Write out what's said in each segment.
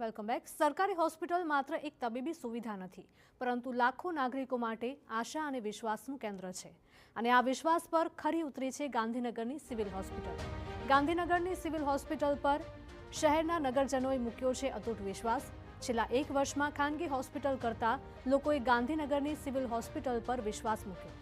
Welcome back. સરકારી hospital માત્ર એક તબીબી સુવિધા નથી, પરંતુ લાખો નાગરિકો માટે આશા અને વિશ્વાસનું કેન્દ્ર છે. અને આ વિશ્વાસ પર ખરી ઉતરી છે ગાંધીનગરની સિવિલ હોસ્પિટલ. ગાંધીનગરની સિવિલ હોસ્પિટલ પર શહેરના નગરજનોએ મૂક્યો છે અતૂટ વિશ્વાસ. છેલ્લા એક વર્ષમાં ખાનગી હોસ્પિટલ કરતાં લોકોએ ગાંધીનગરની સિવિલ હોસ્પિટલ પર વિશ્વાસ મૂક્યો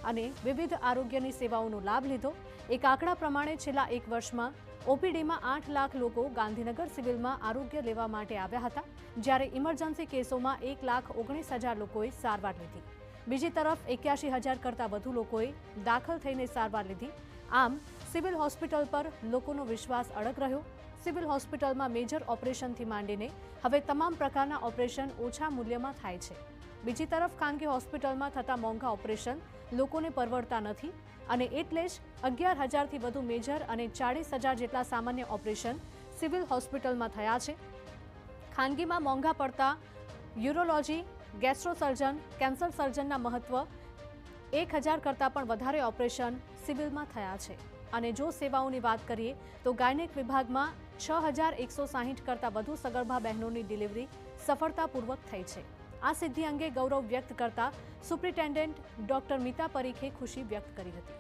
અને વિવિધ આરોગ્યની સેવાઓનો લાભ લીધો. એક આંકડા પ્રમાણે છેલ્લા એક વર્ષમાં ઓપીડીમાં 8 લાખ લોકો ગાંધીનગર સિવિલમાં આરોગ્ય લેવા માટે આવ્યા હતા, જ્યારે ઇમરજન્સી કેસોમાં 1,19,000 લોકોએ સારવાર લીધી. બીજી તરફ 81,000 કરતાં વધુ લોકોએ દાખલ થઈને સારવાર લીધી. આમ સિવિલ હોસ્પિટલ પર લોકોનો વિશ્વાસ અડગ રહ્યો. સિવિલ હોસ્પિટલમાં મેજર ઓપરેશનથી માંડીને હવે તમામ પ્રકારના ઓપરેશન ઓછા મૂલ્યમાં થાય છે. બીજી તરફ ખાનગી હોસ્પિટલમાં થતા મોંઘા ઓપરેશન લોકોને પરવડતા નથી અને એટલે જ 11,000થી વધુ મેજર અને 40,000 જેટલા સામાન્ય ઓપરેશન સિવિલ હોસ્પિટલમાં થયા છે. ખાનગીમાં મોંઘા પડતા યુરોલોજી, ગેસ્ટ્રોસર્જન, કેન્સર સર્જનના મહત્વ 1,000 કરતાં પણ વધારે ઓપરેશન સિવિલમાં થયા છે. અને જો સેવાઓની વાત કરીએ તો ગાયનેક વિભાગમાં 6,160 કરતાં વધુ સગર્ભા બહેનોની ડિલિવરી સફળતાપૂર્વક થઈ છે. આ સિદ્ધિ અંગે ગૌરવ વ્યક્ત કરતા સુપ્રિન્ટેન્ડન્ટ ડોક્ટર મીતા પરીખે ખુશી વ્યક્ત કરી હતી.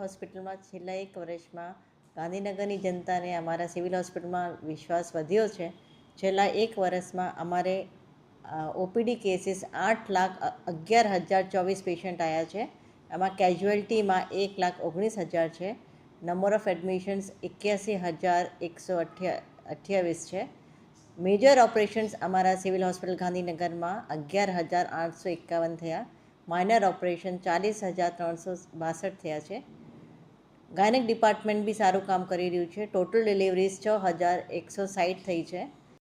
હોસ્પિટલમાં છેલ્લા એક વર્ષમાં ગાંધીનગરની જનતાને અમારા સિવિલ હોસ્પિટલમાં વિશ્વાસ વધ્યો છે. છેલ્લા એક વર્ષમાં અમારે ઓપીડી કેસીસ 8,11,024 પેશન્ટ આવ્યા છે. એમાં કેઝ્યુઅલ્ટીમાં 1,19,000 છે. નંબર ઓફ એડમિશન્સ 81,128 છે. મેજર ઓપરેશન્સ અમારા સિવિલ હોસ્પિટલ ગાંધીનગરમાં 11,851 થયા. માઇનર ઓપરેશન 40,362 થયા છે. ગાયનેક ડિપાર્ટમેન્ટ બી સારું કામ કરી રહ્યું છે. ટોટલ ડિલિવરીઝ 6,160 થઈ છે.